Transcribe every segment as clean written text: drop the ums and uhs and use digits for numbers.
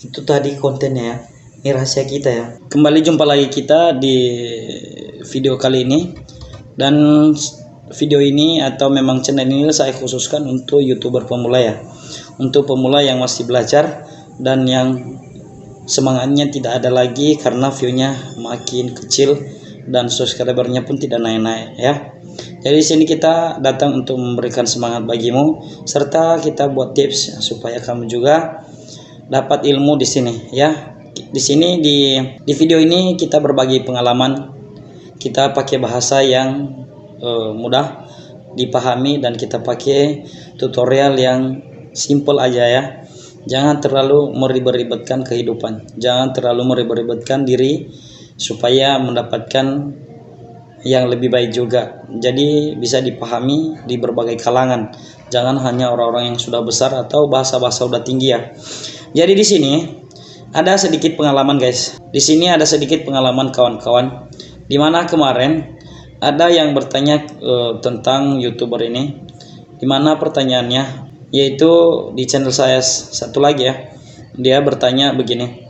Itu tadi kontennya ya. Ini rahasia kita ya. Kembali jumpa lagi kita di video kali ini. Dan video ini atau memang channel ini saya khususkan untuk YouTuber pemula ya. Untuk pemula yang masih belajar dan yang semangatnya tidak ada lagi karena view-nya makin kecil dan subscribernya pun tidak naik-naik ya. Jadi di sini kita datang untuk memberikan semangat bagimu serta kita buat tips supaya kamu juga dapat ilmu di sini ya. Di sini di video ini kita berbagi pengalaman, kita pakai bahasa yang mudah dipahami dan kita pakai tutorial yang simple aja ya. Jangan terlalu meribet-ribetkan kehidupan, jangan terlalu meribet-ribetkan diri supaya mendapatkan yang lebih baik juga. Jadi bisa dipahami di berbagai kalangan, jangan hanya orang-orang yang sudah besar atau bahasa-bahasa udah tinggi ya. Jadi di sini ada sedikit pengalaman guys. Di sini ada sedikit pengalaman kawan-kawan. Dimana kemarin ada yang bertanya tentang YouTuber ini. Dimana pertanyaannya yaitu di channel saya satu lagi ya. Dia bertanya begini,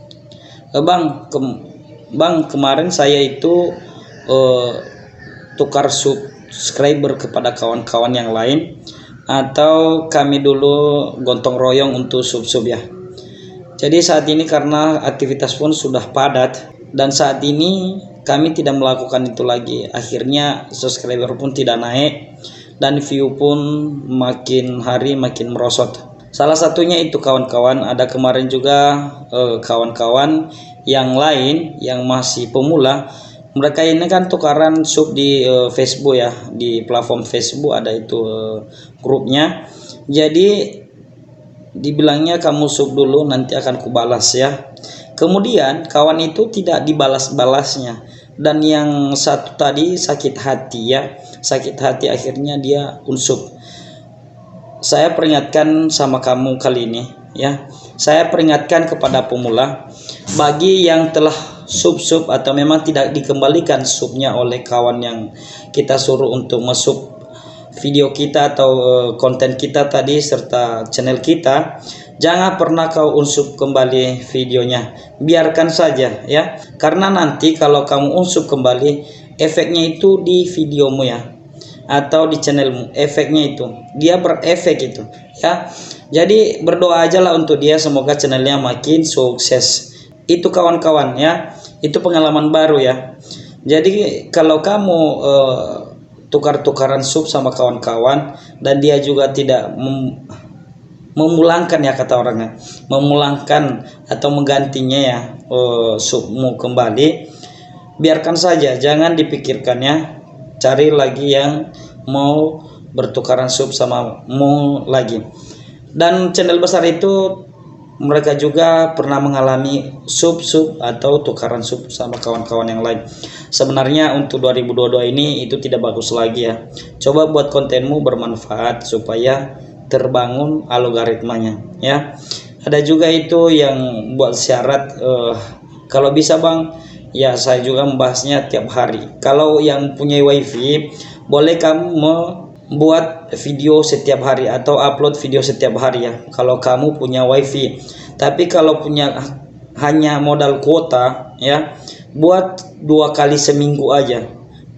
Bang, kemarin saya itu tukar subscriber kepada kawan-kawan yang lain atau kami dulu gontong royong untuk sub ya. Jadi saat ini karena aktivitas pun sudah padat dan saat ini kami tidak melakukan itu lagi. Akhirnya subscriber pun tidak naik dan view pun makin hari makin merosot. Salah satunya itu kawan-kawan. Ada kemarin juga kawan-kawan yang lain yang masih pemula. Mereka ini kan tukaran sub di Facebook ya, di platform Facebook ada itu grupnya. Jadi dibilangnya kamu sub dulu nanti akan kubalas ya. Kemudian kawan itu tidak dibalas-balasnya dan yang satu tadi sakit hati ya, sakit hati akhirnya dia unsub. Saya peringatkan sama kamu kali ini ya, saya peringatkan kepada pemula, bagi yang telah sub atau memang tidak dikembalikan subnya oleh kawan yang kita suruh untuk masuk video kita atau konten kita tadi serta channel kita, jangan pernah kau unsub kembali videonya, biarkan saja ya, karena nanti kalau kamu unsub kembali efeknya itu di videomu ya atau di channelmu, efeknya itu dia berefek itu ya. Jadi berdoa aja lah untuk dia, semoga channelnya makin sukses. Itu kawan-kawan ya, itu pengalaman baru ya. Jadi kalau kamu tukar-tukaran sub sama kawan-kawan dan dia juga tidak memulangkan ya, kata orangnya, memulangkan atau menggantinya ya submu kembali, biarkan saja, jangan dipikirkan ya. Cari lagi yang mau bertukaran sub sama mu lagi. Dan channel besar itu mereka juga pernah mengalami sub atau tukaran sub sama kawan-kawan yang lain. Sebenarnya untuk 2022 ini itu tidak bagus lagi ya. Coba buat kontenmu bermanfaat supaya terbangun algoritmanya ya. Ada juga itu yang buat syarat kalau bisa Bang ya, saya juga membahasnya tiap hari. Kalau yang punya wifi boleh kamu membuat video setiap hari atau upload video setiap hari ya, kalau kamu punya wifi. Tapi kalau punya hanya modal kuota ya, buat 2 kali seminggu aja,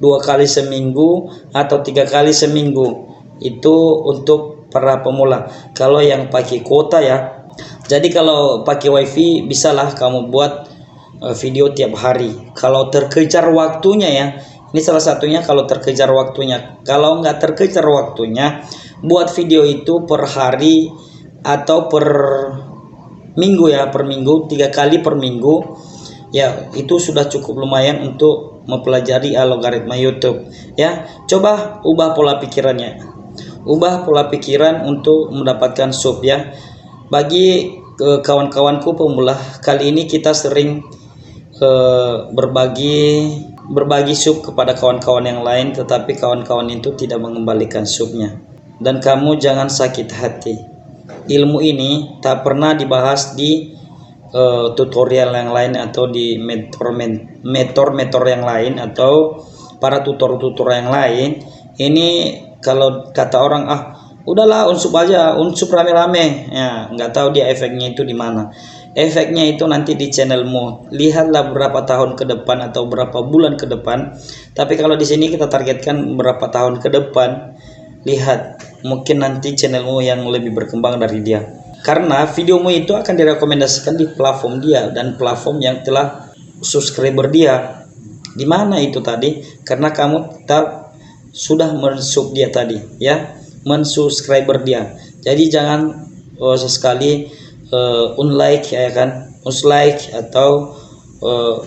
2 kali seminggu atau 3 kali seminggu. Itu untuk para pemula kalau yang pakai kuota ya. Jadi kalau pakai wifi bisalah kamu buat video tiap hari kalau terkejar waktunya ya. Ini salah satunya kalau terkejar waktunya. Kalau nggak terkejar waktunya, buat video itu per hari atau per minggu ya, per minggu, 3 kali per minggu ya. Itu sudah cukup lumayan untuk mempelajari algoritma YouTube ya. Coba ubah pola pikirannya, ubah pola pikiran untuk mendapatkan sub ya. Bagi kawan-kawanku pemula, kali ini kita sering berbagi sub kepada kawan-kawan yang lain, tetapi kawan-kawan itu tidak mengembalikan subnya. Dan kamu jangan sakit hati. Ilmu ini tak pernah dibahas di tutorial yang lain atau di mentor yang lain atau para tutor yang lain. Ini kalau kata orang udahlah unsub aja, unsub rame-rame ya, nggak tahu dia efeknya itu di mana. efeknya itu nanti di channelmu. Lihatlah berapa tahun ke depan atau berapa bulan ke depan. Tapi kalau di sini kita targetkan berapa tahun ke depan. Lihat, mungkin nanti channelmu yang lebih berkembang dari dia. Karena videomu itu akan direkomendasikan di platform dia dan platform yang telah subscriber dia. Di mana itu tadi? Karena kamu tetap sudah mensub dia tadi, ya, mensubscriber dia. Jadi jangan sesekali unlike, ya kan, unlike atau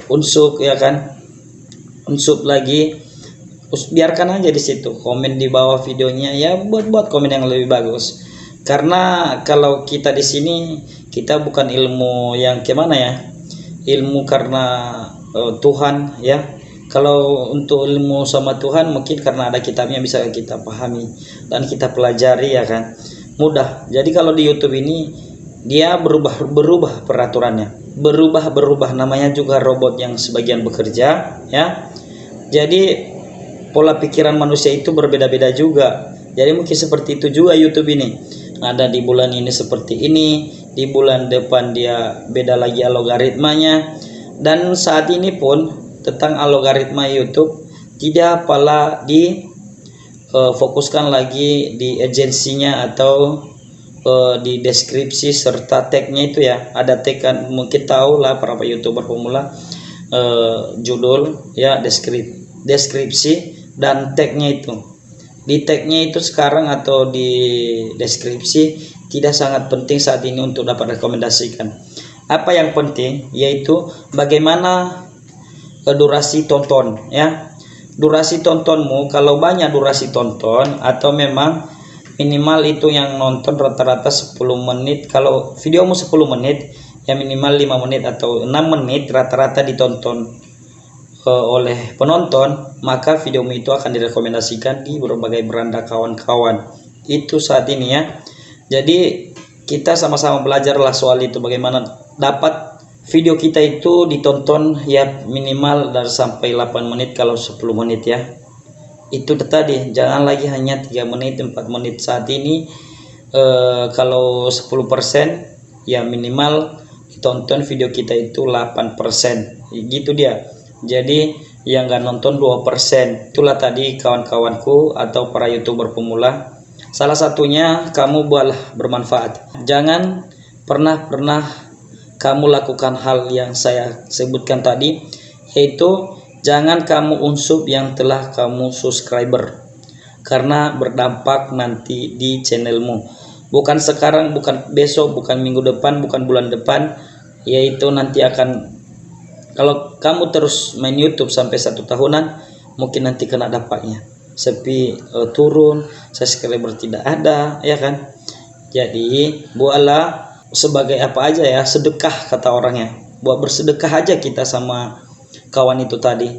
unsub, ya kan, unsub lagi. Biarkan aja di situ, komen di bawah videonya, ya, buat komen yang lebih bagus. Karena kalau kita di sini, kita bukan ilmu yang gimana ya, ilmu karena Tuhan, ya. Kalau untuk ilmu sama Tuhan mungkin karena ada kitabnya bisa kita pahami dan kita pelajari, ya kan, mudah. Jadi kalau di YouTube ini dia berubah peraturannya, berubah namanya juga robot yang sebagian bekerja, ya. Jadi pola pikiran manusia itu berbeda-beda juga. Jadi mungkin seperti itu juga YouTube ini. Ada di bulan ini seperti ini, di bulan depan dia beda lagi algoritmanya. Dan saat ini pun tentang algoritma YouTube tidak pala fokuskan lagi di agensinya atau di deskripsi serta tagnya itu, ya. Ada tag kan, mungkin tahu lah para YouTuber pemula, judul, ya, deskripsi dan tagnya itu. Di tagnya itu sekarang atau di deskripsi tidak sangat penting saat ini untuk dapat rekomendasikan. Apa yang penting yaitu bagaimana durasi tonton, ya. Durasi tontonmu, kalau banyak durasi tonton atau memang minimal itu yang nonton rata-rata 10 menit. Kalau videomu 10 menit, ya minimal 5 menit atau 6 menit rata-rata ditonton oleh penonton, maka videomu itu akan direkomendasikan di berbagai beranda kawan-kawan. Itu saat ini, ya. Jadi kita sama-sama belajarlah soal itu, bagaimana dapat video kita itu ditonton, ya, minimal dari sampai 8 menit kalau 10 menit, ya. Itu tadi, jangan lagi hanya 3 menit 4 menit. Saat ini kalau 10%, ya minimal ditonton video kita itu 8%, gitu dia. Jadi yang nggak nonton 2%. Itulah tadi kawan-kawanku atau para YouTuber pemula. Salah satunya kamu buatlah bermanfaat. Jangan pernah kamu lakukan hal yang saya sebutkan tadi, yaitu jangan kamu unsub yang telah kamu subscriber, karena berdampak nanti di channelmu. Bukan sekarang, bukan besok, bukan minggu depan, bukan bulan depan, yaitu nanti akan, kalau kamu terus main YouTube sampai 1 tahunan, mungkin nanti kena dampaknya. Sepi, turun, subscriber tidak ada, ya kan. Jadi buatlah sebagai apa aja, ya, sedekah kata orangnya. Buat bersedekah aja kita sama kawan itu tadi.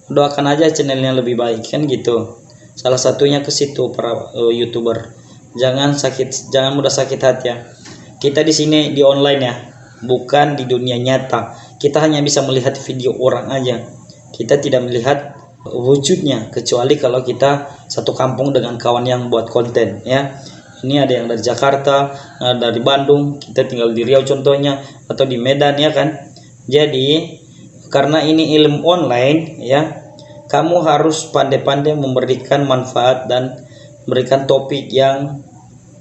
Doakan aja channelnya lebih baik, kan gitu. Salah satunya ke situ para YouTuber. Jangan mudah sakit hati, ya. Kita di sini di online, ya, bukan di dunia nyata. Kita hanya bisa melihat video orang aja. Kita tidak melihat wujudnya, kecuali kalau kita satu kampung dengan kawan yang buat konten, ya. Ini ada yang dari Jakarta, dari Bandung, kita tinggal di Riau contohnya, atau di Medan, ya kan. Jadi karena ini ilmu online, ya, kamu harus pandai-pandai memberikan manfaat dan memberikan topik yang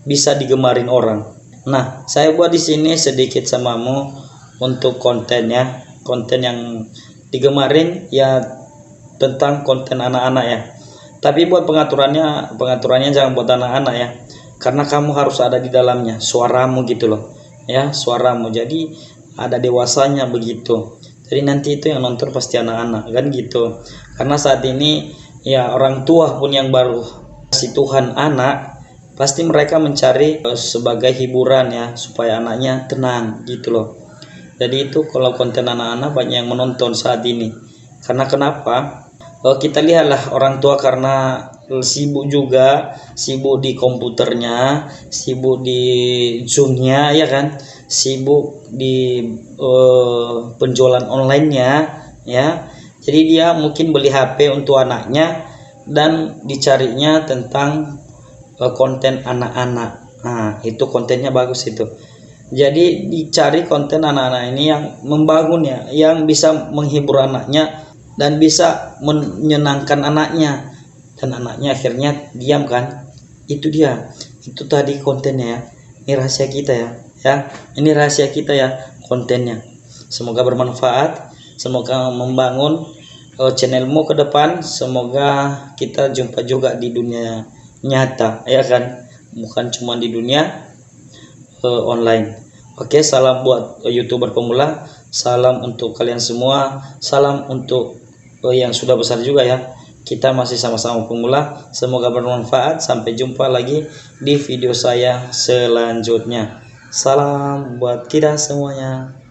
bisa digemarin orang. Nah, saya buat di sini sedikit samamu untuk konten, ya, konten yang digemarin, ya, tentang konten anak-anak, ya. Tapi buat pengaturannya jangan buat anak-anak, ya. Karena kamu harus ada di dalamnya, suaramu gitu loh, ya, suaramu. Jadi ada dewasanya begitu. Jadi nanti itu yang nonton pasti anak-anak, kan gitu. Karena saat ini, ya, orang tua pun yang baru kasih Tuhan anak, pasti mereka mencari sebagai hiburan, ya, supaya anaknya tenang gitu loh. Jadi itu kalau konten anak-anak banyak yang menonton saat ini. Karena kenapa? Kita lihatlah orang tua karena sibuk juga, sibuk di komputernya, sibuk di Zoom-nya, ya kan, sibuk di penjualan online-nya, ya. Jadi dia mungkin beli HP untuk anaknya dan dicarinya tentang konten anak-anak. Nah, itu kontennya bagus itu. Jadi dicari konten anak-anak ini yang membangun ya, yang bisa menghibur anaknya dan bisa menyenangkan anaknya, dan anaknya akhirnya diam kan. Itu dia, itu tadi kontennya ya. Ini rahasia kita ya, ini rahasia kita ya, kontennya. Semoga bermanfaat, semoga membangun channelmu ke depan. Semoga kita jumpa juga di dunia nyata ya kan, bukan cuma di dunia online. Oke, salam buat YouTuber pemula, salam untuk kalian semua, salam untuk yang sudah besar juga ya. Kita masih sama-sama pemula. Semoga bermanfaat. Sampai jumpa lagi di video saya selanjutnya. Salam buat kita semuanya.